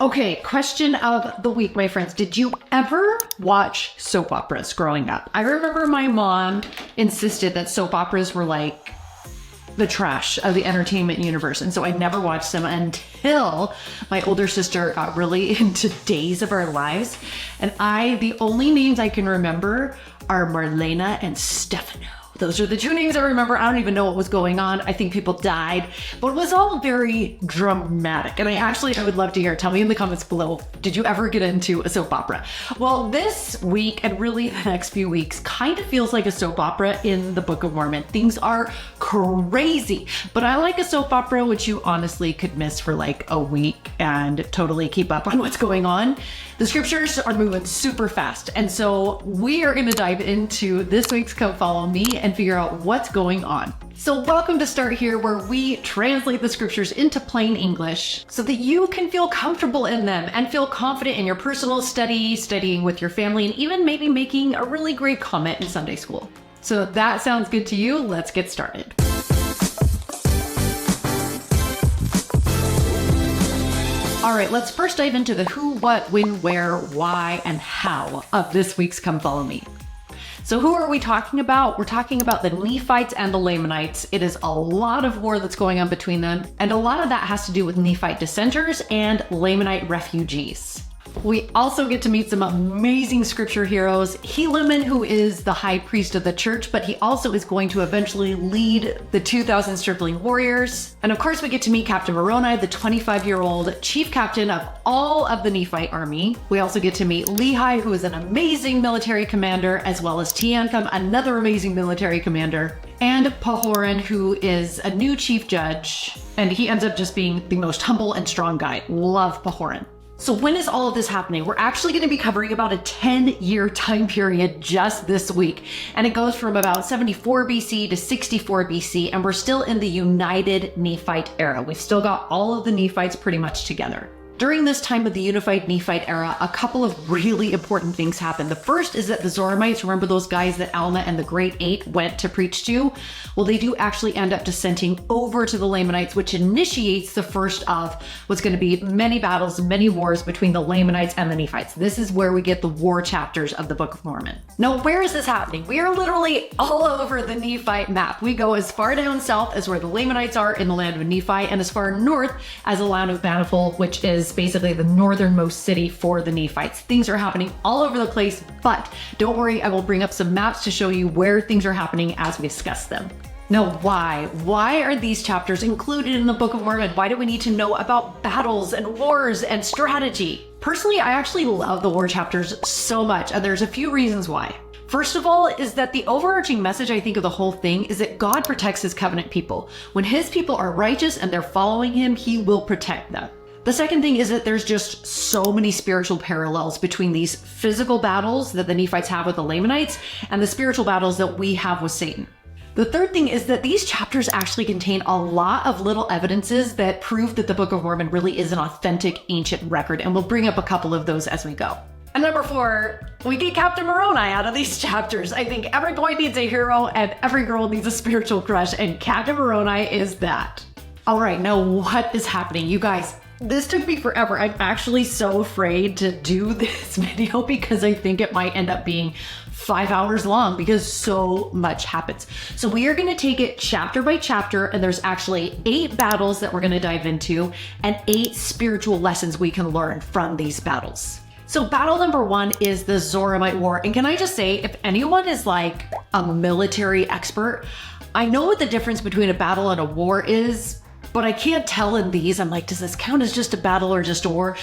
Okay, question of the week, my friends. Did you ever watch soap operas growing up? I remember my mom insisted that soap operas were like the trash of the entertainment universe. And so I never watched them until my older sister got really into Days of Our Lives. And the only names I can remember are Marlena and Stefano. Those are the two names I remember. I don't even know what was going on. I think people died, but it was all very dramatic. And I would love to hear. Tell me in the comments below, did you ever get into a soap opera? Well, this week and really the next few weeks kind of feels like a soap opera in the Book of Mormon. Things are crazy, but I like a soap opera which you honestly could miss for like a week and totally keep up on what's going on. The scriptures are moving super fast. And so we are going to dive into this week's Come Follow Me and figure out what's going on. So welcome to Start Here, where we translate the scriptures into plain English so that you can feel comfortable in them and feel confident in your personal study, studying with your family, and even maybe making a really great comment in Sunday school. So if that sounds good to you, let's get started. All right, let's first dive into the who, what, when, where, why, and how of this week's Come Follow Me. So who are we talking about? We're talking about the Nephites and the Lamanites. It is a lot of war that's going on between them, and a lot of that has to do with Nephite dissenters and Lamanite refugees. We also get to meet some amazing scripture heroes. Helaman, who is the high priest of the church, but he also is going to eventually lead the 2,000 stripling warriors. And of course, we get to meet Captain Moroni, the 25-year-old chief captain of all of the Nephite army. We also get to meet Lehi, who is an amazing military commander, as well as Teancum, another amazing military commander, and Pahoran, who is a new chief judge. And he ends up just being the most humble and strong guy. Love Pahoran. So when is all of this happening? We're actually going to be covering about a 10-year time period just this week. And it goes from about 74 BC to 64 BC, and we're still in the United Nephite era. We've still got all of the Nephites pretty much together. During this time of the unified Nephite era, a couple of really important things happen. The first is that the Zoramites, remember those guys that Alma and the Great Eight went to preach to? Well, they do actually end up dissenting over to the Lamanites, which initiates the first of what's going to be many battles, many wars between the Lamanites and the Nephites. This is where we get the war chapters of the Book of Mormon. Now, where is this happening? We are literally all over the Nephite map. We go as far down south as where the Lamanites are in the land of Nephi, and as far north as the land of Manifold, which is basically the northernmost city for the Nephites. Things are happening all over the place, but don't worry, I will bring up some maps to show you where things are happening as we discuss them. Now, why? Why are these chapters included in the Book of Mormon? Why do we need to know about battles and wars and strategy? Personally, I actually love the war chapters so much, and there's a few reasons why. First of all, is that the overarching message, I think, of the whole thing is that God protects his covenant people. When his people are righteous and they're following him, he will protect them. The second thing is that there's just so many spiritual parallels between these physical battles that the Nephites have with the Lamanites and the spiritual battles that we have with Satan. The third thing is that these chapters actually contain a lot of little evidences that prove that the Book of Mormon really is an authentic ancient record, and we'll bring up a couple of those as we go. And number 4, we get Captain Moroni out of these chapters. I think every boy needs a hero and every girl needs a spiritual crush, and Captain Moroni is that. All right, now what is happening? You guys, this took me forever. I'm actually so afraid to do this video because I think it might end up being 5 hours long because so much happens. So we are going to take it chapter by chapter, and there's actually 8 battles that we're going to dive into and 8 spiritual lessons we can learn from these battles. So battle number 1 is the Zoramite War. And can I just say, if anyone is like a military expert, I know what the difference between a battle and a war is, but I can't tell in these. I'm like, does this count as just a battle or just a war?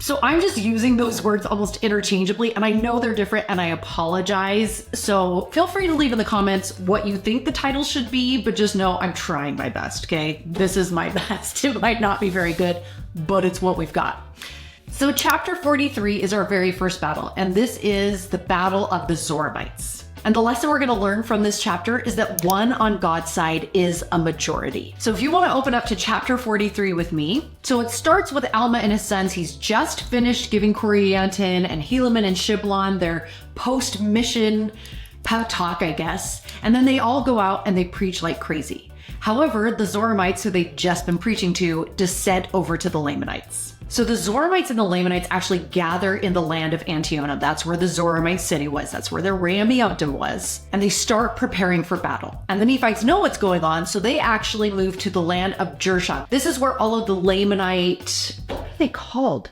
So I'm just using those words almost interchangeably, and I know they're different, and I apologize. So feel free to leave in the comments what you think the title should be, but just know I'm trying my best, okay? This is my best. It might not be very good, but it's what we've got. So chapter 43 is our very first battle, and this is the Battle of the Zoramites. And the lesson we're going to learn from this chapter is that one on God's side is a majority. So if you want to open up to chapter 43 with me, so it starts with Alma and his sons. He's just finished giving Corianton and Helaman and Shiblon their post-mission talk, I guess. And then they all go out and they preach like crazy. However, the Zoramites, who they've just been preaching to, descend over to the Lamanites. So the Zoramites and the Lamanites actually gather in the land of Antionum. That's where the Zoramite city was. That's where their Rameutum was. And they start preparing for battle. And the Nephites know what's going on, so they actually move to the land of Jershon. This is where all of the Lamanite, what are they called?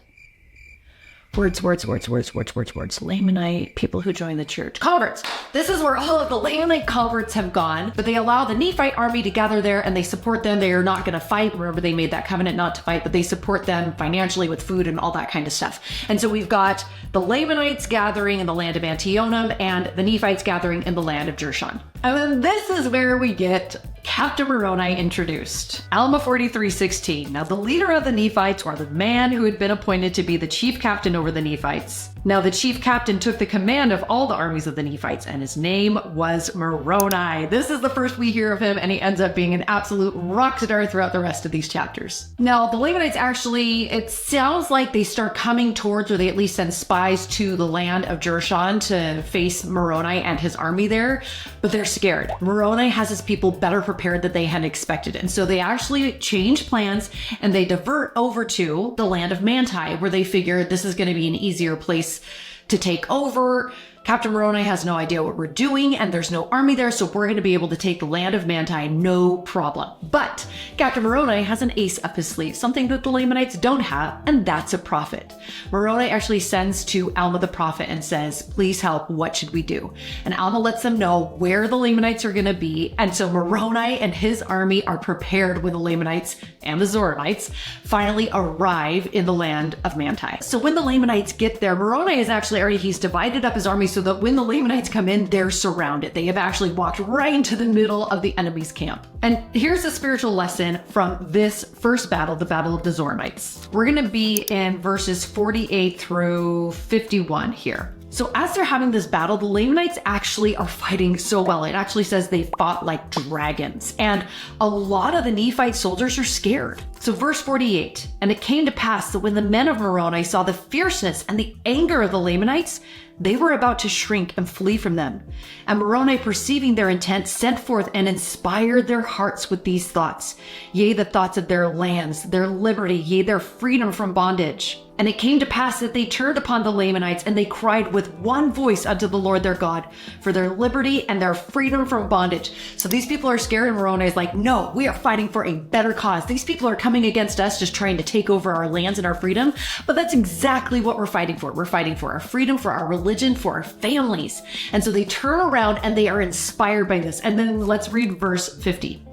Words. Lamanite, people who join the church. Converts. This is where all of the Lamanite converts have gone, but they allow the Nephite army to gather there and they support them. They are not going to fight. Remember, they made that covenant not to fight, but they support them financially with food and all that kind of stuff. And so we've got the Lamanites gathering in the land of Antionum and the Nephites gathering in the land of Jershon. And then this is where we get Captain Moroni introduced. Alma 43:16. Now the leader of the Nephites, or the man who had been appointed to be the chief captain over the Nephites. Now the chief captain took the command of all the armies of the Nephites, and his name was Moroni. This is the first we hear of him, and he ends up being an absolute rock star throughout the rest of these chapters. Now the Lamanites actually, it sounds like they start coming towards, or they at least send spies to the land of Jershon to face Moroni and his army there, but they're scared. Moroni has his people better prepared than they had expected, and so they actually change plans and they divert over to the land of Manti, where they figure this is going to be an easier place to take over. Captain Moroni has no idea what we're doing, and there's no army there, so we're going to be able to take the land of Manti, no problem. But Captain Moroni has an ace up his sleeve, something that the Lamanites don't have, and that's a prophet. Moroni actually sends to Alma the prophet and says, please help, what should we do? And Alma lets them know where the Lamanites are going to be, and so Moroni and his army are prepared when the Lamanites and the Zoramites finally arrive in the land of Manti. So when the Lamanites get there, Moroni is actually already, he's divided up his army so that when the Lamanites come in, they're surrounded. They have actually walked right into the middle of the enemy's camp. And here's a spiritual lesson from this first battle, the Battle of the Zoramites. We're going to be in verses 48 through 51 here. So as they're having this battle, the Lamanites actually are fighting so well. It actually says they fought like dragons, and a lot of the Nephite soldiers are scared. So verse 48, and it came to pass that when the men of Moroni saw the fierceness and the anger of the Lamanites, they were about to shrink and flee from them. And Moroni, perceiving their intent, sent forth and inspired their hearts with these thoughts, yea, the thoughts of their lands, their liberty, yea, their freedom from bondage. And it came to pass that they turned upon the Lamanites, and they cried with one voice unto the Lord their God for their liberty and their freedom from bondage. So these people are scared, and Moroni is like, no, we are fighting for a better cause. These people are coming against us, just trying to take over our lands and our freedom. But that's exactly what we're fighting for. We're fighting for our freedom, for our religion, for our families. And so they turn around and they are inspired by this. And then let's read verse 50.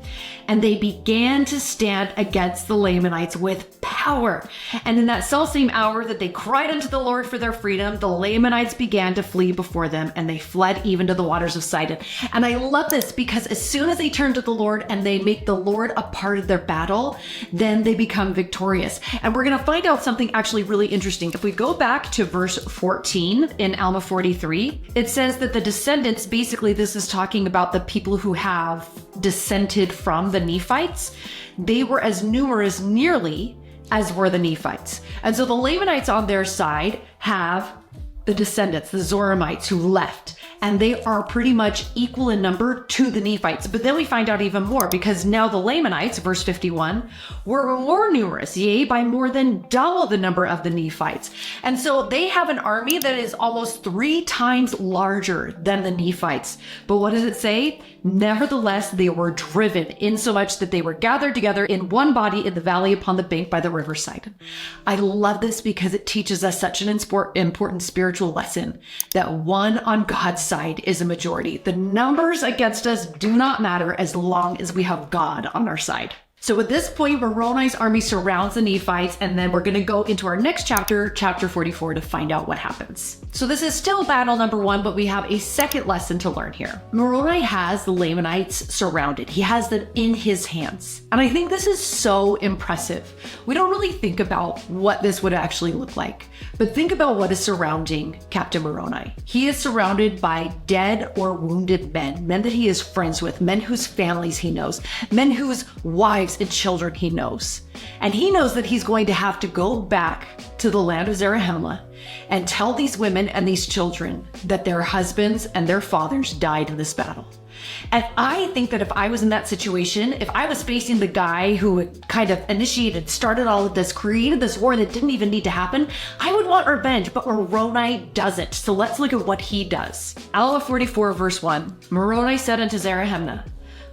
And they began to stand against the Lamanites with power. And in that selfsame hour that they cried unto the Lord for their freedom, the Lamanites began to flee before them, and they fled even to the waters of Sidon. And I love this because as soon as they turn to the Lord and they make the Lord a part of their battle, then they become victorious. And we're going to find out something actually really interesting. If we go back to verse 14 in Alma 43, it says that the descendants, basically this is talking about the people who have descended from the Nephites, they were as numerous nearly as were the Nephites. And so the Lamanites on their side have the descendants, the Zoramites, who left. And they are pretty much equal in number to the Nephites. But then we find out even more, because now the Lamanites, verse 51, were more numerous, yea, by more than double the number of the Nephites. And so they have an army that is almost 3 times larger than the Nephites. But what does it say? Nevertheless, they were driven, insomuch that they were gathered together in one body in the valley upon the bank by the riverside. I love this because it teaches us such an important spiritual lesson, that one on God's side is a majority. The numbers against us do not matter as long as we have God on our side. So at this point, Moroni's army surrounds the Nephites, and then we're going to go into our next chapter, chapter 44, to find out what happens. So this is still battle number 1, but we have a second lesson to learn here. Moroni has the Lamanites surrounded. He has them in his hands. And I think this is so impressive. We don't really think about what this would actually look like, but think about what is surrounding Captain Moroni. He is surrounded by dead or wounded men that he is friends with, men whose families he knows, men whose wives wives and children he knows. And he knows that he's going to have to go back to the land of Zarahemla and tell these women and these children that their husbands and their fathers died in this battle. And I think that if I was in that situation, if I was facing the guy who kind of started all of this, created this war that didn't even need to happen, I would want revenge, but Moroni doesn't. So let's look at what he does. Alma 44 verse 1, Moroni said unto Zarahemna,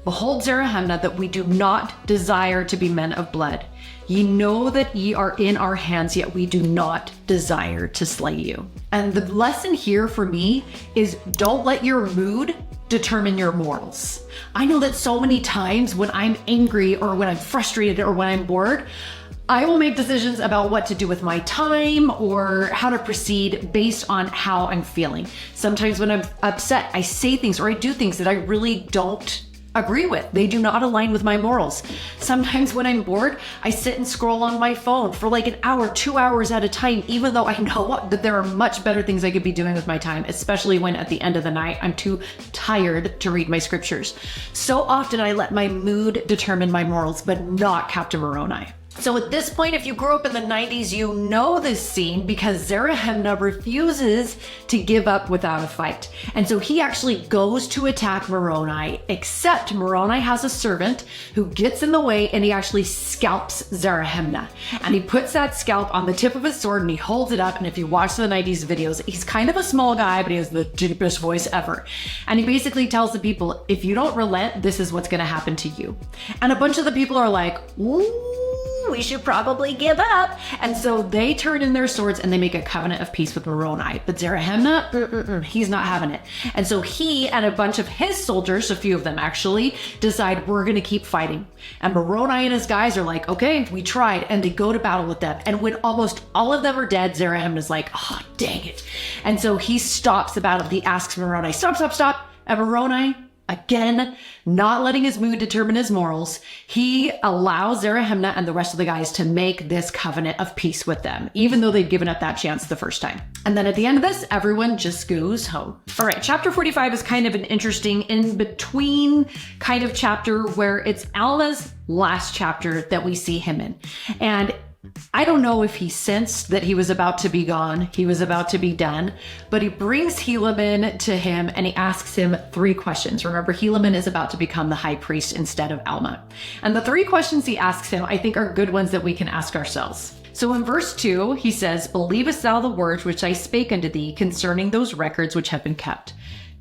Behold, Zarahemna, that we do not desire to be men of blood. Ye know that ye are in our hands, yet we do not desire to slay you. And the lesson here for me is don't let your mood determine your morals. I know that so many times when I'm angry or when I'm frustrated or when I'm bored, I will make decisions about what to do with my time or how to proceed based on how I'm feeling. Sometimes when I'm upset, I say things or I do things that I really don't agree with. They do not align with my morals. Sometimes when I'm bored, I sit and scroll on my phone for like an hour, 2 hours at a time, even though I know that there are much better things I could be doing with my time, especially when at the end of the night, I'm too tired to read my scriptures. So often I let my mood determine my morals, but not Captain Moroni. So at this point, if you grew up in the 90s, you know this scene because Zarahemna refuses to give up without a fight. And so he actually goes to attack Moroni, except Moroni has a servant who gets in the way and he actually scalps Zarahemna. And he puts that scalp on the tip of his sword and he holds it up. And if you watch the 90s videos, he's kind of a small guy, but he has the deepest voice ever. And he basically tells the people, if you don't relent, this is what's going to happen to you. And a bunch of the people are like, ooh, we should probably give up. And so they turn in their swords and they make a covenant of peace with Moroni. But Zarahemna, he's not having it. And so he and a bunch of his soldiers, a few of them actually, decide we're going to keep fighting. And Moroni and his guys are like, okay, we tried. And they go to battle with them. And when almost all of them are dead, Zarahemna's like, oh, dang it. And so he stops the battle. He asks Moroni, stop. And Moroni, again, not letting his mood determine his morals, he allows Zarahemna and the rest of the guys to make this covenant of peace with them, even though they'd given up that chance the first time. And then at the end of this, everyone just goes home. All right, chapter 45 is kind of an interesting in-between kind of chapter where it's Alma's last chapter that we see him in. And I don't know if he sensed that he was about to be gone, he was about to be done, but he brings Helaman to him and he asks him 3 questions. Remember, Helaman is about to become the high priest instead of Alma. And the 3 questions he asks him, I think, are good ones that we can ask ourselves. So in verse 2, he says, Believest thou the words which I spake unto thee concerning those records which have been kept?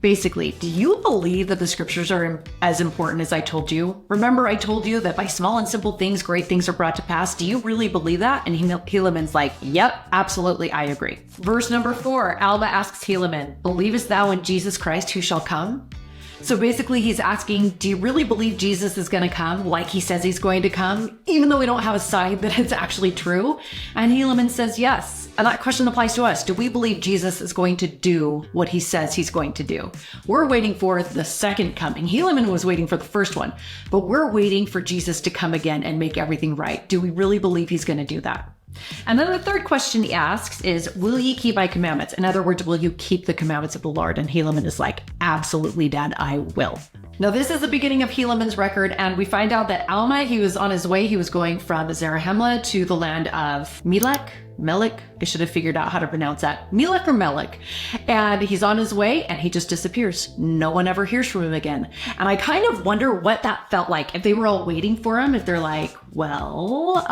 Basically, do you believe that the scriptures are as important as I told you? Remember, I told you that by small and simple things, great things are brought to pass. Do you really believe that? And Helaman's like, yep, absolutely, I agree. Verse number 4, Alma asks Helaman, Believest thou in Jesus Christ who shall come? So basically he's asking, do you really believe Jesus is going to come like he says he's going to come, even though we don't have a sign that it's actually true? And Helaman says yes. And that question applies to us. Do we believe Jesus is going to do what he says he's going to do? We're waiting for the second coming. Helaman was waiting for the first one, but we're waiting for Jesus to come again and make everything right. Do we really believe he's going to do that? And then the third question he asks is, will ye keep my commandments? In other words, will you keep the commandments of the Lord? And Helaman is like, absolutely, Dad, I will. Now, this is the beginning of Helaman's record, and we find out that Alma, he was on his way. He was going from Zarahemla to the land of Melech. I should have figured out how to pronounce that. Melech or Melech. And he's on his way and he just disappears. No one ever hears from him again. And I kind of wonder what that felt like. If they were all waiting for him, if they're like, well,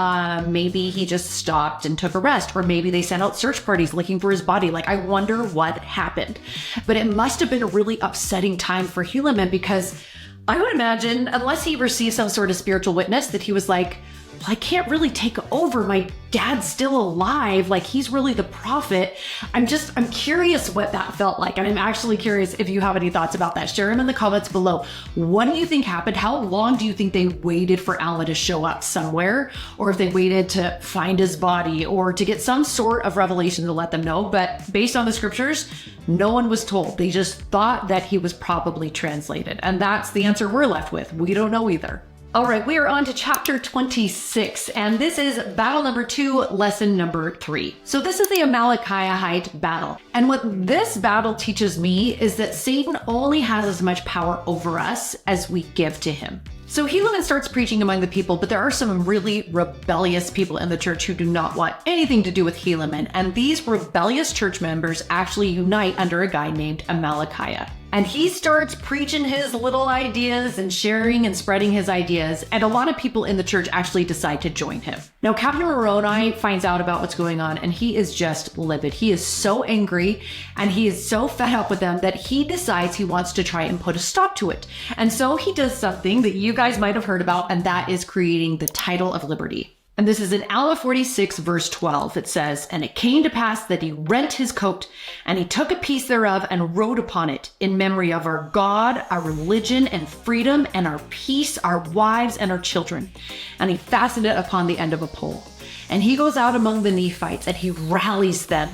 maybe he just stopped and took a rest, or maybe they sent out search parties looking for his body. Like, I wonder what happened. But it must have been a really upsetting time for Helaman, because I would imagine, unless he received some sort of spiritual witness, that he was like, well, I can't really take over. My dad's still alive. Like, he's really the prophet. I'm curious what that felt like. And I'm actually curious if you have any thoughts about that. Share them in the comments below. What do you think happened? How long do you think they waited for Alma to show up somewhere? Or if they waited to find his body or to get some sort of revelation to let them know? But based on the scriptures, no one was told. They just thought that he was probably translated. And that's the answer we're left with. We don't know either. All right, we are on to chapter 26, and this is battle number 2, lesson number 3. So this is the Amalekite battle. And what this battle teaches me is that Satan only has as much power over us as we give to him. So Helaman starts preaching among the people, but there are some really rebellious people in the church who do not want anything to do with Helaman. And these rebellious church members actually unite under a guy named Amalickiah. And he starts preaching his little ideas and sharing and spreading his ideas. And a lot of people in the church actually decide to join him. Now, Captain Moroni finds out about what's going on and he is just livid. He is so angry and he is so fed up with them that he decides he wants to try and put a stop to it. And so he does something that you guys might have heard about, and that is creating the title of liberty. And this is in Alma 46, verse 12. It says, "And it came to pass that he rent his coat, and he took a piece thereof, and wrote upon it, in memory of our God, our religion, and freedom, and our peace, our wives, and our children. And he fastened it upon the end of a pole. And he goes out among the Nephites, and he rallies them."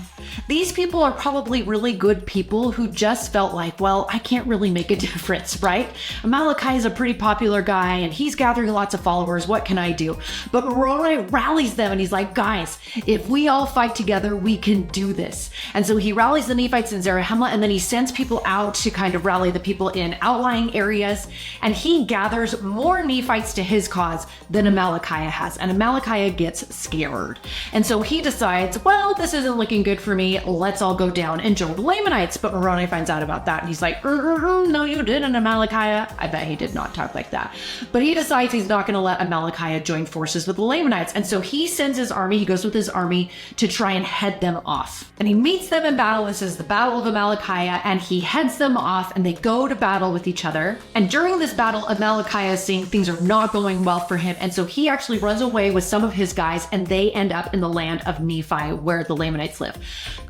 These people are probably really good people who just felt like, well, I can't really make a difference, right? Amalickiah is a pretty popular guy, and he's gathering lots of followers. What can I do? But Moroni rallies them, and he's like, guys, if we all fight together, we can do this. And so he rallies the Nephites in Zarahemla, and then he sends people out to kind of rally the people in outlying areas, and he gathers more Nephites to his cause than Amalickiah has, and Amalickiah gets scared. And so he decides, well, this isn't looking good for me. Let's all go down and join the Lamanites. But Moroni finds out about that and he's like, no, you didn't, Amalickiah. I bet he did not talk like that. But he decides he's not going to let Amalickiah join forces with the Lamanites. And so he sends his army, he goes with his army to try and head them off. And he meets them in battle. This is the Battle of Amalickiah, and he heads them off and they go to battle with each other. And during this battle, Amalickiah is seeing things are not going well for him. And so he actually runs away with some of his guys, and they end up in the land of Nephi where the Lamanites live.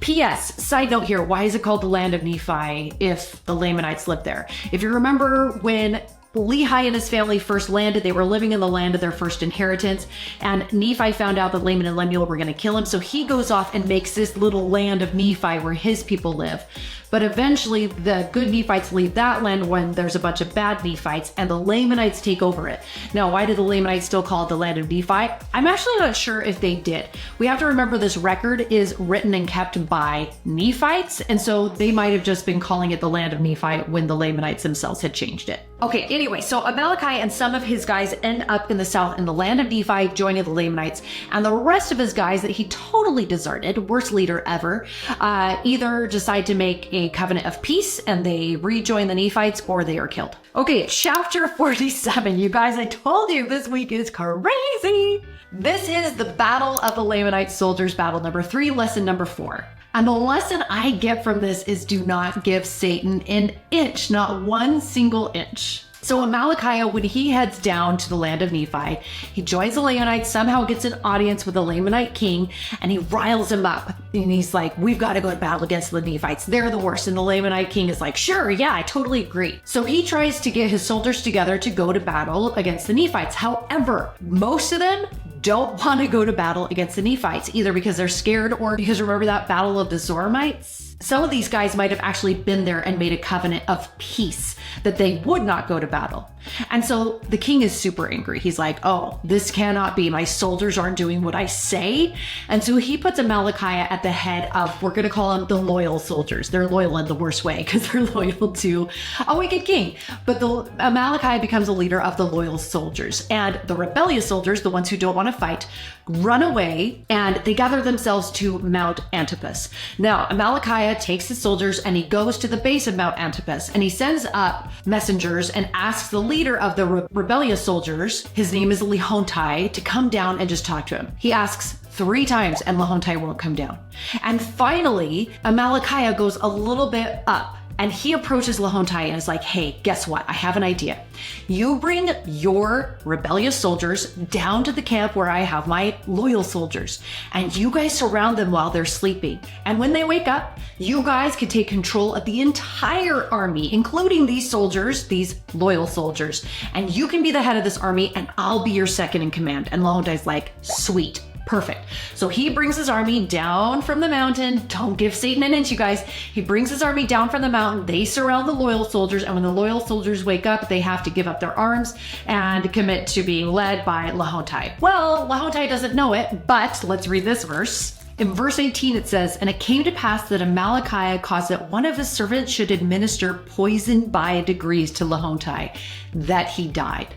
P.S. Side note here, why is it called the land of Nephi if the Lamanites live there? If you remember when Lehi and his family first landed, they were living in the land of their first inheritance, and Nephi found out that Laman and Lemuel were going to kill him, so he goes off and makes this little land of Nephi where his people live. But eventually the good Nephites leave that land when there's a bunch of bad Nephites, and the Lamanites take over it. Now, why did the Lamanites still call it the land of Nephi? I'm actually not sure if they did. We have to remember this record is written and kept by Nephites, and so they might have just been calling it the land of Nephi when the Lamanites themselves had changed it. Okay, anyway, so Amalickiah and some of his guys end up in the south in the land of Nephi, joining the Lamanites, and the rest of his guys that he totally deserted, worst leader ever, either decide to make a covenant of peace and they rejoin the Nephites, or they are killed. Okay, chapter 47. You guys, I told you this week is crazy. This is the Battle of the Lamanite Soldiers, battle number 3, lesson number 4. And the lesson I get from this is do not give Satan an inch, not one single inch. So Amalickiah, when he heads down to the land of Nephi, he joins the Lamanites, somehow gets an audience with the Lamanite king, and he riles him up. And he's like, we've got to go to battle against the Nephites. They're the worst. And the Lamanite king is like, sure, yeah, I totally agree. So he tries to get his soldiers together to go to battle against the Nephites. However, most of them don't want to go to battle against the Nephites, either because they're scared or because remember that battle of the Zoramites? Some of these guys might have actually been there and made a covenant of peace that they would not go to battle. And so the king is super angry. He's like, oh, this cannot be. My soldiers aren't doing what I say. And so he puts Amalickiah at the head of, we're going to call them the loyal soldiers. They're loyal in the worst way because they're loyal to a wicked king. But the Amalickiah becomes a leader of the loyal soldiers. And the rebellious soldiers, the ones who don't want to fight, run away and they gather themselves to Mount Antipas. Now, Amalickiah takes his soldiers and he goes to the base of Mount Antipas and he sends up messengers and asks the leader of the rebellious soldiers, his name is Lehontai, to come down and just talk to him. He asks 3 times and Lehontai won't come down. And finally, Amalickiah goes a little bit up and he approaches Lehontai and is like, hey, guess what? I have an idea. You bring your rebellious soldiers down to the camp where I have my loyal soldiers, and you guys surround them while they're sleeping. And when they wake up, you guys can take control of the entire army, including these soldiers, these loyal soldiers. And you can be the head of this army, and I'll be your second in command. And Lehontai's like, sweet. Perfect. So he brings his army down from the mountain. Don't give Satan an inch, you guys. He brings his army down from the mountain. They surround the loyal soldiers. And when the loyal soldiers wake up, they have to give up their arms and commit to being led by Lehontai. Well, Lehontai doesn't know it, but let's read this verse. In verse 18, it says, and it came to pass that Amalickiah caused that one of his servants should administer poison by degrees to Lehontai, that he died.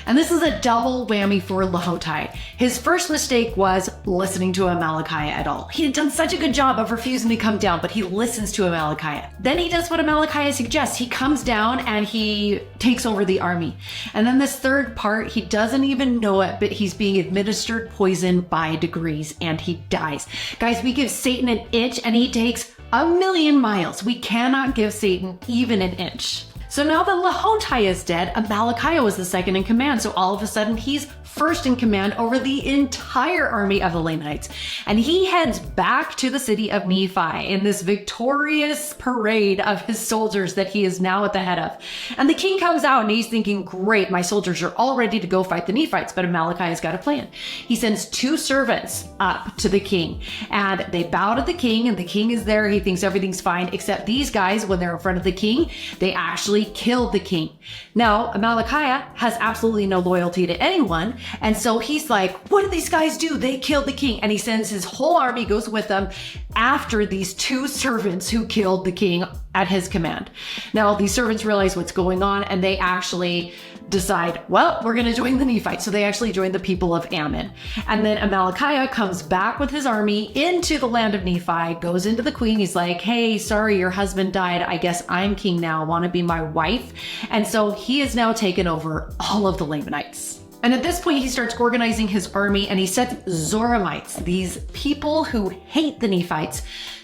And this is a double whammy for Lahotai. His first mistake was listening to Amalickiah at all. He had done such a good job of refusing to come down, but he listens to Amalickiah. Then he does what Amalickiah suggests. He comes down and he takes over the army. And then this third part, he doesn't even know it, but he's being administered poison by degrees and he dies. Guys, we give Satan an inch and he takes 1,000,000 miles. We cannot give Satan even an inch. So now that Lahotai is dead, Amalickiah was the second in command. So all of a sudden he's first in command over the entire army of the Lamanites. And he heads back to the city of Nephi in this victorious parade of his soldiers that he is now at the head of. And the king comes out and he's thinking, great, my soldiers are all ready to go fight the Nephites, but Amalickiah's got a plan. He sends 2 servants up to the king and they bow to the king and the king is there. He thinks everything's fine, except these guys, when they're in front of the king, they actually killed the king. Now, Amalickiah has absolutely no loyalty to anyone. And so he's like, what did these guys do? They killed the king. And he sends his whole army, goes with them after these 2 servants who killed the king at his command. Now, these servants realize what's going on and they actually decide, well, we're going to join the Nephites. So they actually join the people of Ammon. And then Amalickiah comes back with his army into the land of Nephi, goes into the queen. He's like, hey, sorry, your husband died. I guess I'm king now. Want to be my wife? And so he has now taken over all of the Lamanites. And at this point, he starts organizing his army and he sets Zoramites, these people who hate the Nephites,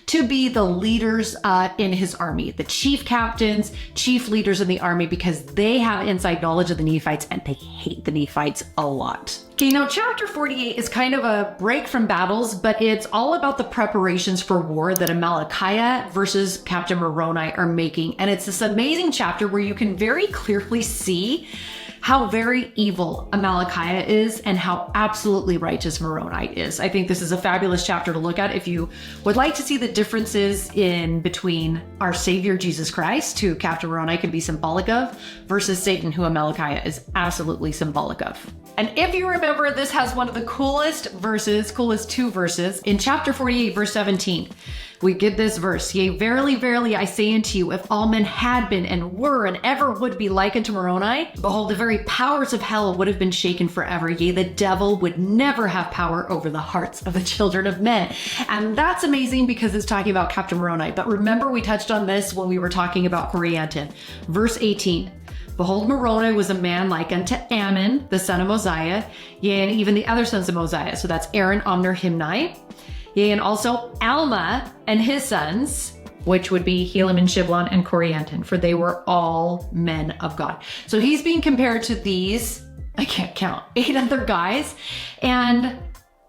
to be the leaders in his army, the chief captains, chief leaders in the army, because they have inside knowledge of the Nephites and they hate the Nephites a lot. Okay, now chapter 48 is kind of a break from battles, but it's all about the preparations for war that Amalickiah versus Captain Moroni are making. And it's this amazing chapter where you can very clearly see how very evil Amalickiah is and how absolutely righteous Moroni is. I think this is a fabulous chapter to look at if you would like to see the differences in between our Savior Jesus Christ, who Captain Moroni can be symbolic of, versus Satan, who Amalickiah is absolutely symbolic of. And if you remember, this has one of the coolest 2 verses in chapter 48, verse 17. We get this verse, yea, verily, verily, I say unto you, if all men had been and were and ever would be like unto Moroni, behold, the very powers of hell would have been shaken forever. Yea, the devil would never have power over the hearts of the children of men. And that's amazing because it's talking about Captain Moroni. But remember, we touched on this when we were talking about Corianton. Verse 18. Behold, Moroni was a man like unto Ammon, the son of Mosiah, yea, and even the other sons of Mosiah. So that's Aaron, Omner, Himni. Yea, and also Alma and his sons, which would be Helam and Shiblon and Corianton, for they were all men of God. So he's being compared to these, I can't count, 8 other guys, and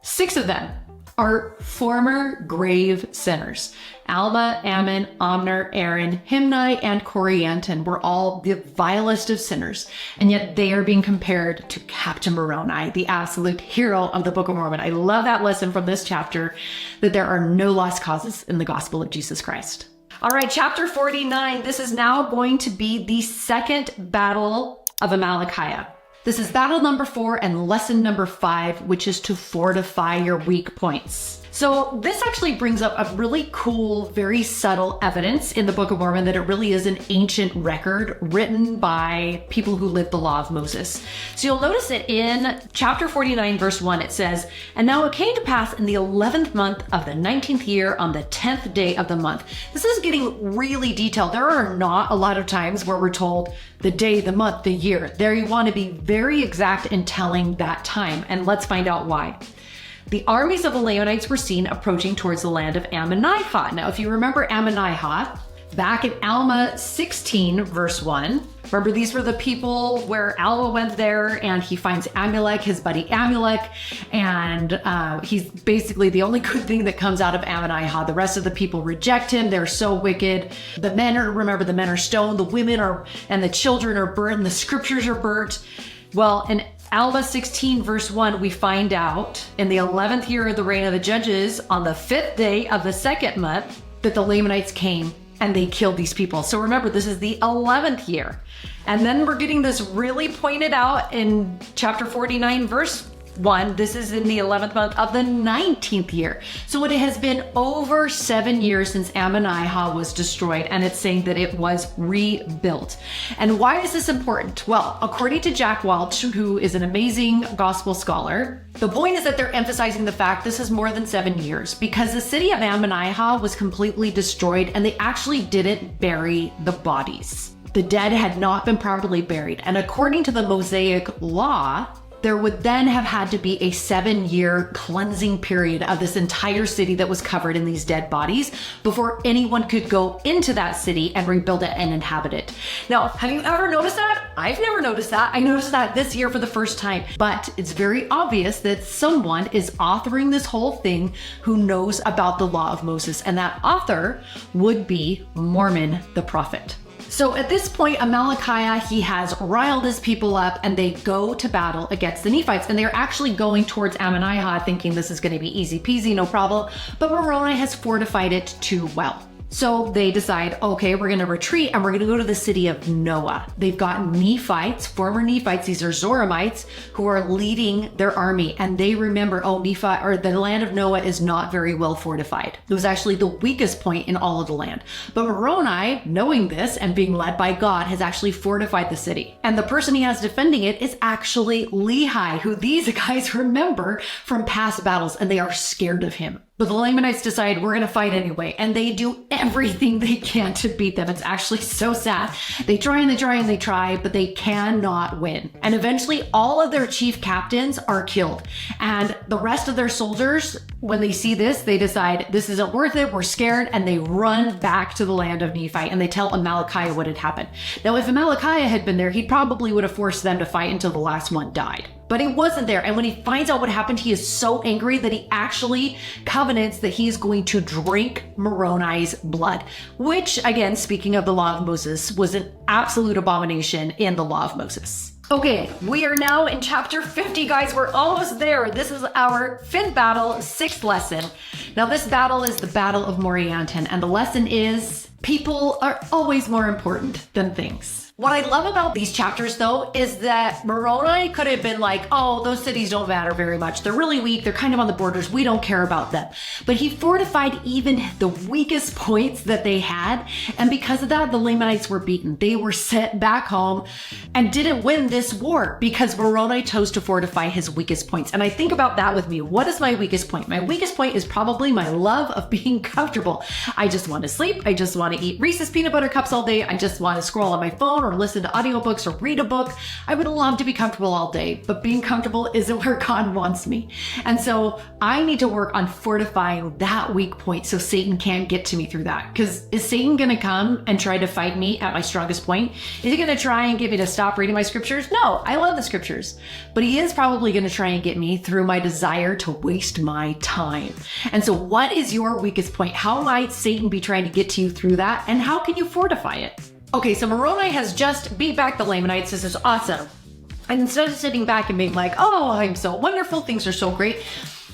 6 of them are former grave sinners. Alma, Ammon, Omner, Aaron, Himni, and Corianton were all the vilest of sinners, and yet they are being compared to Captain Moroni, the absolute hero of the Book of Mormon. I love that lesson from this chapter, that there are no lost causes in the gospel of Jesus Christ. All right, chapter 49. This is now going to be the second battle of Amalickiah. This is battle number 4 and lesson number 5, which is to fortify your weak points. So this actually brings up a really cool, very subtle evidence in the Book of Mormon that it really is an ancient record written by people who lived the law of Moses. So you'll notice that in chapter 49, verse 1, it says, and now it came to pass in the 11th month of the 19th year on the 10th day of the month. This is getting really detailed. There are not a lot of times where we're told the day, the month, the year. There you want to be very exact in telling that time. And let's find out why. The armies of the Lamanites were seen approaching towards the land of Ammonihah. Now, if you remember Ammonihah, back in Alma 16, verse 1, remember these were the people where Alma went there and he finds Amulek, his buddy Amulek, and he's basically the only good thing that comes out of Ammonihah. The rest of the people reject him. They're so wicked. The men are stoned, the women are, and the children are burnt, and the scriptures are burnt. Well, in Alma 16, verse 1, we find out in the 11th year of the reign of the judges, on the 5th day of the 2nd month, that the Lamanites came and they killed these people. So remember, this is the 11th year. And then we're getting this really pointed out in chapter 49, verse 1, this is in the 11th month of the 19th year. So it has been over 7 years since Ammonihah was destroyed, and it's saying that it was rebuilt. And why is this important? Well, according to Jack Welch, who is an amazing gospel scholar, the point is that they're emphasizing the fact this is more than 7 years because the city of Ammonihah was completely destroyed and they actually didn't bury the bodies. The dead had not been properly buried. And according to the Mosaic law, there would then have had to be a 7-year cleansing period of this entire city that was covered in these dead bodies before anyone could go into that city and rebuild it and inhabit it. Now, have you ever noticed that? I've never noticed that. I noticed that this year for the first time, but it's very obvious that someone is authoring this whole thing who knows about the law of Moses, and that author would be Mormon the prophet. So at this point, Amalickiah, he has riled his people up and they go to battle against the Nephites. And they're actually going towards Ammonihah thinking this is going to be easy peasy, no problem. But Moroni has fortified it too well. So they decide, okay, we're going to retreat and we're going to go to the city of Noah. They've got Nephites, former Nephites, these are Zoramites, who are leading their army. And they remember, oh, Nephi, or the land of Noah is not very well fortified. It was actually the weakest point in all of the land. But Moroni, knowing this and being led by God, has actually fortified the city. And the person he has defending it is actually Lehi, who these guys remember from past battles, and they are scared of him. But the Lamanites decide we're going to fight anyway, and they do everything they can to beat them. It's actually so sad. They try and they try and they try, but they cannot win. And eventually all of their chief captains are killed. And the rest of their soldiers, when they see this, they decide this isn't worth it. We're scared. And they run back to the land of Nephi and they tell Amalickiah what had happened. Now, if Amalickiah had been there, he probably would have forced them to fight until the last one died. But he wasn't there. And when he finds out what happened, he is so angry that he actually covenants that he's going to drink Moroni's blood, which, again, speaking of the law of Moses, was an absolute abomination in the law of Moses. Okay, we are now in chapter 50, guys. We're almost there. This is our 5th battle, 6th lesson. Now, this battle is the Battle of Morianton, and the lesson is people are always more important than things. What I love about these chapters, though, is that Moroni could have been like, oh, those cities don't matter very much. They're really weak. They're kind of on the borders. We don't care about them. But he fortified even the weakest points that they had. And because of that, the Lamanites were beaten. They were sent back home and didn't win this war because Moroni chose to fortify his weakest points. And I think about that with me. What is my weakest point? My weakest point is probably my love of being comfortable. I just want to sleep. I just want to eat Reese's peanut butter cups all day. I just want to scroll on my phone or listen to audiobooks or read a book. I would love to be comfortable all day, but being comfortable isn't where God wants me. And so I need to work on fortifying that weak point so Satan can't get to me through that. Because is Satan going to come and try to fight me at my strongest point? Is he going to try and get me to stop reading my scriptures? No, I love the scriptures, but he is probably going to try and get me through my desire to waste my time. And so what is your weakest point? How might Satan be trying to get to you through that? And how can you fortify it? Okay, so Moroni has just beat back the Lamanites. This is awesome. And instead of sitting back and being like, oh, I'm so wonderful, things are so great,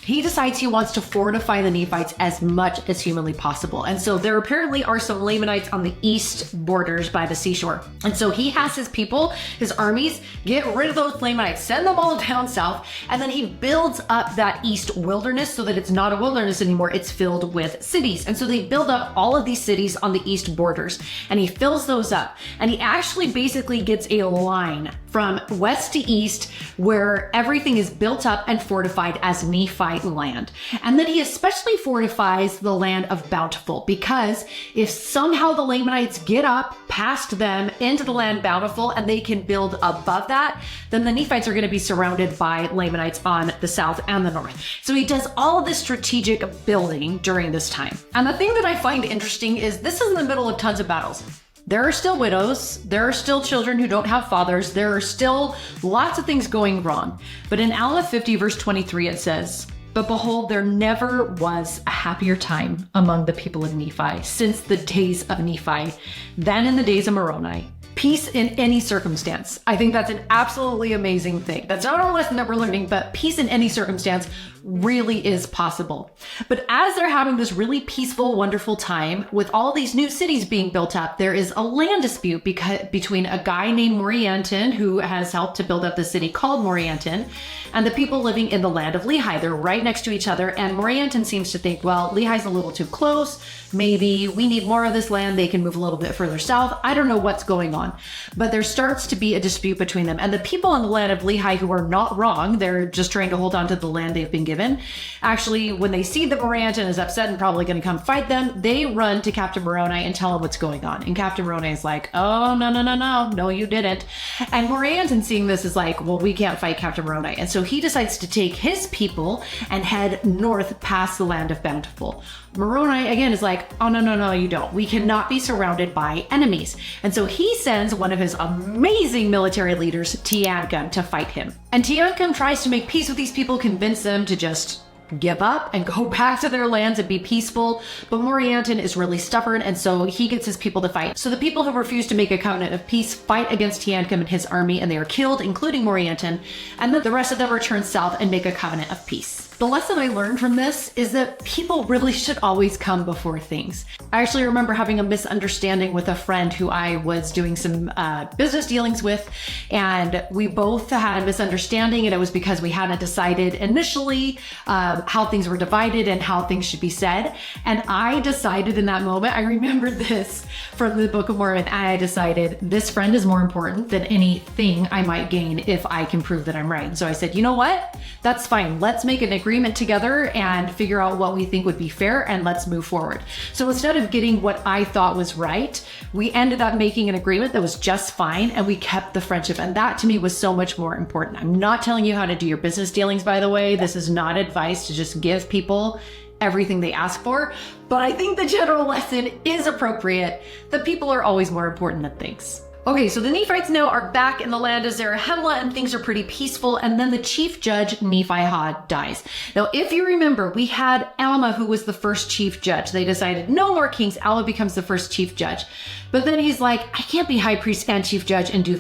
he decides he wants to fortify the Nephites as much as humanly possible. And so there apparently are some Lamanites on the east borders by the seashore. And so he has his people, his armies, get rid of those Lamanites, send them all down south, and then he builds up that east wilderness so that it's not a wilderness anymore, it's filled with cities. And so they build up all of these cities on the east borders, and he fills those up. And he actually basically gets a line from west to east where everything is built up and fortified as Nephite land. And then he especially fortifies the land of Bountiful, because if somehow the Lamanites get up past them into the land Bountiful and they can build above that, then the Nephites are going to be surrounded by Lamanites on the south and the north. So he does all of this strategic building during this time. And the thing that I find interesting is this is in the middle of tons of battles. There are still widows, there are still children who don't have fathers, there are still lots of things going wrong. But in Alma 50 verse 23 it says, "But behold, there never was a happier time among the people of Nephi since the days of Nephi than in the days of Moroni. Peace in any circumstance. I think that's an absolutely amazing thing. That's not a lesson that we're learning, but peace in any circumstance really is possible. But as they're having this really peaceful, wonderful time with all these new cities being built up, there is a land dispute between a guy named Morianton, who has helped to build up the city called Morianton, and the people living in the land of Lehi. They're right next to each other, and Morianton seems to think, well, Lehi's a little too close. Maybe we need more of this land. They can move a little bit further south. I don't know what's going on, but there starts to be a dispute between them. And the people in the land of Lehi, who are not wrong, they're just trying to hold on to the land they've been given. Actually, when they see that Morianton is upset and probably going to come fight them, they run to Captain Moroni and tell him what's going on. And Captain Moroni is like, oh, no, you didn't. And Morianton, seeing this, is like, well, we can't fight Captain Moroni. And so he decides to take his people and head north past the land of Bountiful. Moroni, again, is like, oh, no, you don't. We cannot be surrounded by enemies. And so he sends one of his amazing military leaders, Tiancum, to fight him. And Tiancum tries to make peace with these people, convince them to just give up and go back to their lands and be peaceful. But Morianton is really stubborn, and so he gets his people to fight. So the people who refuse to make a covenant of peace fight against Tiancum and his army, and they are killed, including Morianton, and then the rest of them return south and make a covenant of peace. The lesson I learned from this is that people really should always come before things. I actually remember having a misunderstanding with a friend who I was doing some business dealings with, and we both had a misunderstanding, and it was because we hadn't decided initially how things were divided and how things should be said. And I decided in that moment, I remember this from the Book of Mormon, I decided this friend is more important than anything I might gain if I can prove that I'm right. And so I said, you know what? That's fine. Let's make an agreement together and figure out what we think would be fair, and let's move forward. So instead of getting what I thought was right, we ended up making an agreement that was just fine, and we kept the friendship. And that to me was so much more important. I'm not telling you how to do your business dealings, by the way. This is not advice to just give people everything they ask for, but I think the general lesson is appropriate, that people are always more important than things. Okay, so the Nephites now are back in the land of Zarahemla, and things are pretty peaceful, and then the chief judge, Nephi-Ha, dies. Now, if you remember, we had Alma, who was the first chief judge. They decided no more kings. Alma becomes the first chief judge. But then he's like, I can't be high priest and chief judge and do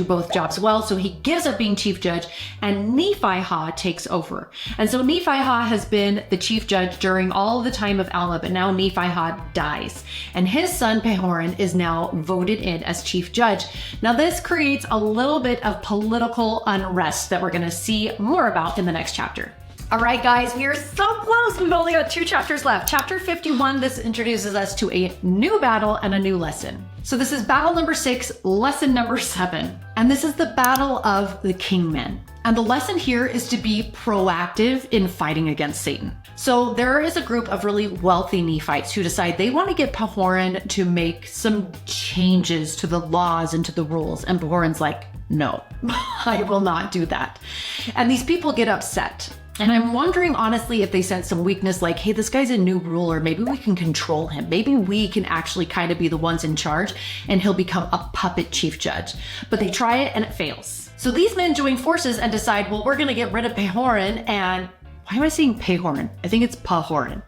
both jobs well, so he gives up being chief judge, and Nephi-Ha takes over. And so Nephi-Ha has been the chief judge during all the time of Alma, but now Nephi-Ha dies. And his son, Pehoran, is now voted in as chief judge. Now this creates a little bit of political unrest that we're going to see more about in the next chapter. All right, guys, we are so close. We've only got 2 chapters left. Chapter 51, this introduces us to a new battle and a new lesson. So this is battle number 6, lesson number 7. And this is the battle of the kingmen. And the lesson here is to be proactive in fighting against Satan. So there is a group of really wealthy Nephites who decide they want to get Pehoran to make some changes to the laws and to the rules. And Pehoran's like, no, I will not do that. And these people get upset. And I'm wondering, honestly, if they sense some weakness, like, hey, this guy's a new ruler. Maybe we can control him. Maybe we can actually kind of be the ones in charge, and he'll become a puppet chief judge. But they try it and it fails. So these men join forces and decide, well, we're going to get rid of Pehoran. And why am I saying Pehoran? I think it's Pehoran.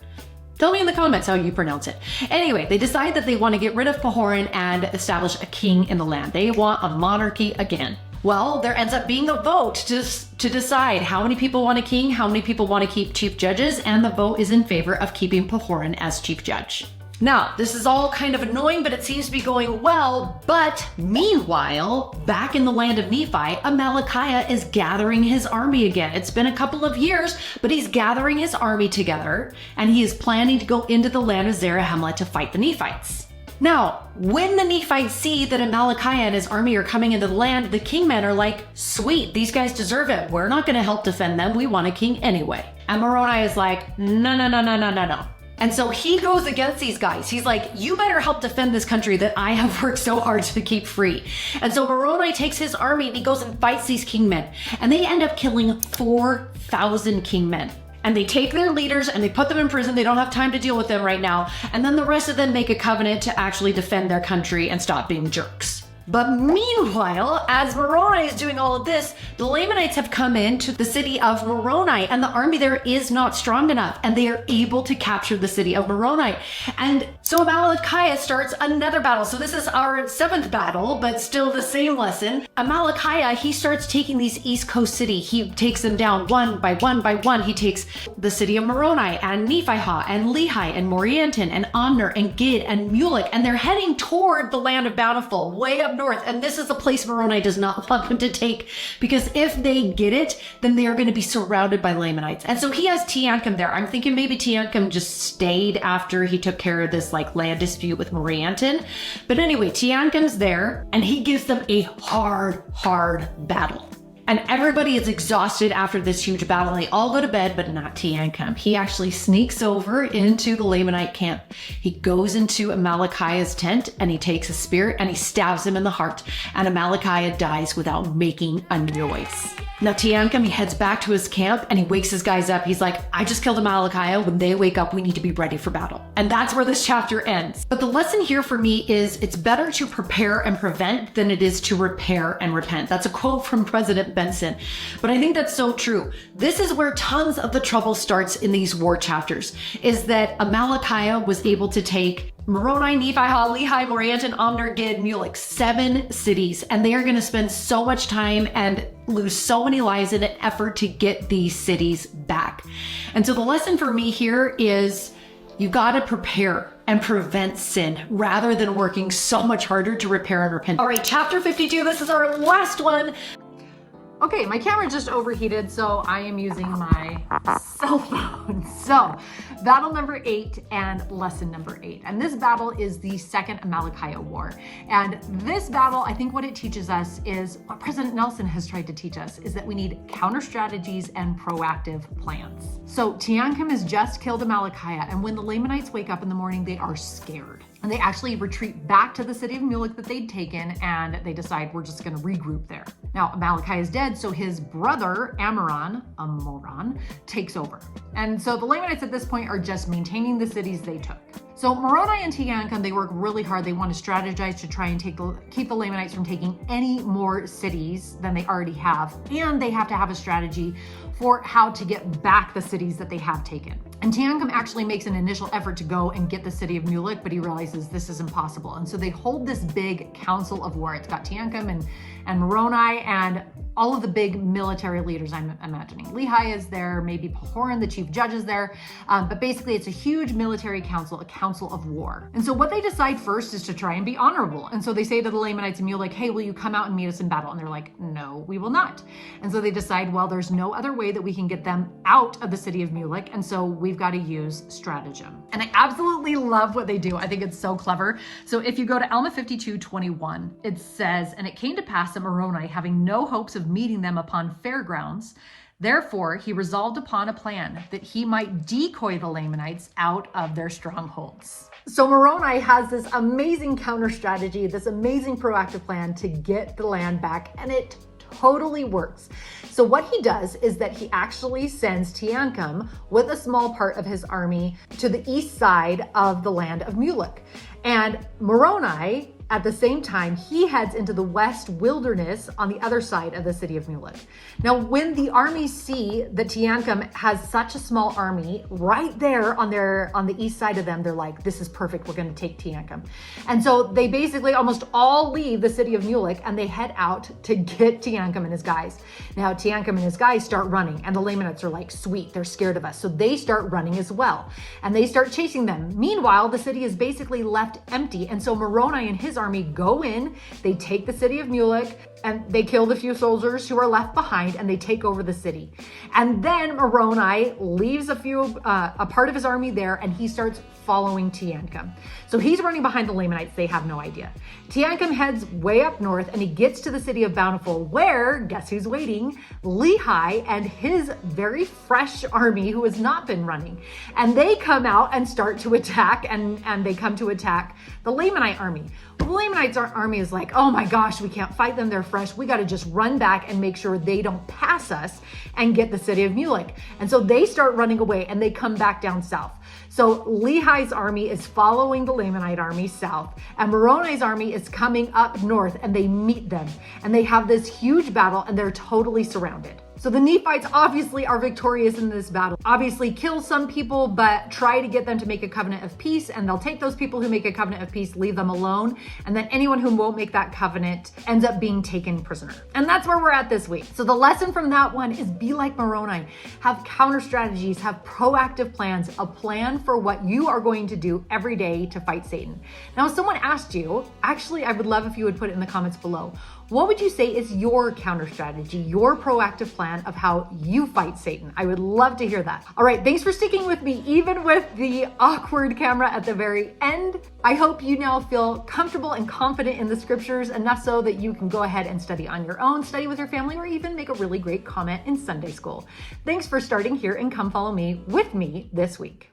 Tell me in the comments how you pronounce it. Anyway, they decide that they want to get rid of Pehoran and establish a king in the land. They want a monarchy again. Well, there ends up being a vote to decide how many people want a king, how many people want to keep chief judges, and the vote is in favor of keeping Pehoran as chief judge. Now, this is all kind of annoying, but it seems to be going well. But meanwhile, back in the land of Nephi, Amalickiah is gathering his army again. It's been a couple of years, but he's gathering his army together, and he is planning to go into the land of Zarahemla to fight the Nephites. Now, when the Nephites see that Amalickiah and his army are coming into the land, the kingmen are like, sweet, these guys deserve it. We're not going to help defend them. We want a king anyway. And Moroni is like, no. And so he goes against these guys. He's like, you better help defend this country that I have worked so hard to keep free. And so Moroni takes his army and he goes and fights these kingmen. And they end up killing 4,000 kingmen. And they take their leaders and they put them in prison. They don't have time to deal with them right now. And then the rest of them make a covenant to actually defend their country and stop being jerks. But meanwhile, as Moroni is doing all of this, the Lamanites have come into the city of Moroni, and the army there is not strong enough, and they are able to capture the city of Moroni. And so Amalickiah starts another battle. So this is our 7th battle, but still the same lesson. Amalickiah, he starts taking these East Coast cities. He takes them down one by one by one. He takes the city of Moroni and Nephihah and Lehi and Morianton and Omner and Gid and Mulek, and they're heading toward the land of Bountiful, way up north. And this is a place Moroni does not want them to take, because if they get it, then they are going to be surrounded by Lamanites. And so he has Teancum there. I'm thinking maybe Teancum just stayed after he took care of this like land dispute with Morianton. But anyway, Teancum's there, and he gives them a hard battle. And everybody is exhausted after this huge battle. They all go to bed, but not Teancum. He actually sneaks over into the Lamanite camp. He goes into Amalickiah's tent, and he takes a spear and he stabs him in the heart. And Amalickiah dies without making a noise. Now Teancum, he heads back to his camp and he wakes his guys up. He's like, I just killed Amalickiah. When they wake up, we need to be ready for battle. And that's where this chapter ends. But the lesson here for me is it's better to prepare and prevent than it is to repair and repent. That's a quote from President Benson. But I think that's so true. This is where tons of the trouble starts in these war chapters, is that Amalickiah was able to take Moroni, Nephihah, Lehi, Morianton, Omner, Gid, Mulek, 7 cities, and they are going to spend so much time and lose so many lives in an effort to get these cities back. And so the lesson for me here is you got to prepare and prevent sin rather than working so much harder to repair and repent. All right, chapter 52, this is our last one. Okay, my camera just overheated, so I am using my cell phone. So, battle number 8 and lesson number 8. And this battle is the Second Amalickiah War. And this battle, I think what it teaches us is what President Nelson has tried to teach us, is that we need counter strategies and proactive plans. So, Teancum has just killed Amalickiah, and when the Lamanites wake up in the morning, they are scared. And they actually retreat back to the city of Mulek that they'd taken, and they decide we're just going to regroup there. Now, Amalickiah is dead, so his brother, Amoron, takes over. And so the Lamanites at this point are just maintaining the cities they took. So Moroni and Teancum, they work really hard. They want to strategize to try and keep the Lamanites from taking any more cities than they already have. And they have to have a strategy for how to get back the cities that they have taken. And Teancum actually makes an initial effort to go and get the city of Mulek, but he realizes this is impossible. And so they hold this big council of war. It's got Teancum and Moroni and all of the big military leaders, I'm imagining. Lehi is there, maybe Pahoran, the chief judge, is there. But basically it's a huge military council, a council of war. And so what they decide first is to try and be honorable. And so they say to the Lamanites and Mulek, hey, will you come out and meet us in battle? And they're like, no, we will not. And so they decide, well, there's no other way that we can get them out of the city of Mulek. And so we've got to use stratagem. And I absolutely love what they do. I think it's so clever. So if you go to Alma 52:21, it says, and it came to pass that Moroni, having no hopes of meeting them upon fair grounds, therefore he resolved upon a plan that he might decoy the Lamanites out of their strongholds. So Moroni has this amazing counter strategy, this amazing proactive plan to get the land back, and it totally works. So what he does is that he actually sends Teancum with a small part of his army to the east side of the land of Mulek. And Moroni, at the same time, he heads into the west wilderness on the other side of the city of Mulek. Now, when the armies see that Teancum has such a small army right there on the east side of them, they're like, this is perfect. We're going to take Teancum. And so they basically almost all leave the city of Mulek and they head out to get Teancum and his guys. Now, Teancum and his guys start running, and the Lamanites are like, sweet, they're scared of us. So they start running as well, and they start chasing them. Meanwhile, the city is basically left empty. And so Moroni and his army go in, they take the city of Mulek, and they kill the few soldiers who are left behind, and they take over the city. And then Moroni leaves a part of his army there, and he starts following Teancum. So he's running behind the Lamanites. They have no idea. Teancum heads way up north, and he gets to the city of Bountiful, where, guess who's waiting? Lehi and his very fresh army who has not been running. And they come out and start to attack, and they come to attack the Lamanite army. Well, the Lamanites army is like, oh my gosh, we can't fight them. They're fresh. We got to just run back and make sure they don't pass us and get the city of Mulek. And so they start running away, and they come back down south. So Lehi's army is following the Lamanite army south, and Moroni's army is coming up north, and they meet them. And they have this huge battle, and they're totally surrounded. So the Nephites obviously are victorious in this battle. Obviously kill some people, but try to get them to make a covenant of peace, and they'll take those people who make a covenant of peace, leave them alone, and then anyone who won't make that covenant ends up being taken prisoner. And that's where we're at this week. So the lesson from that one is be like Moroni. Have counter strategies, have proactive plans, a plan for what you are going to do every day to fight Satan. Now, if someone asked you, actually, I would love if you would put it in the comments below. What would you say is your counter strategy, your proactive plan of how you fight Satan? I would love to hear that. All right, thanks for sticking with me, even with the awkward camera at the very end. I hope you now feel comfortable and confident in the scriptures, enough so that you can go ahead and study on your own, study with your family, or even make a really great comment in Sunday school. Thanks for starting here and come follow me with me this week.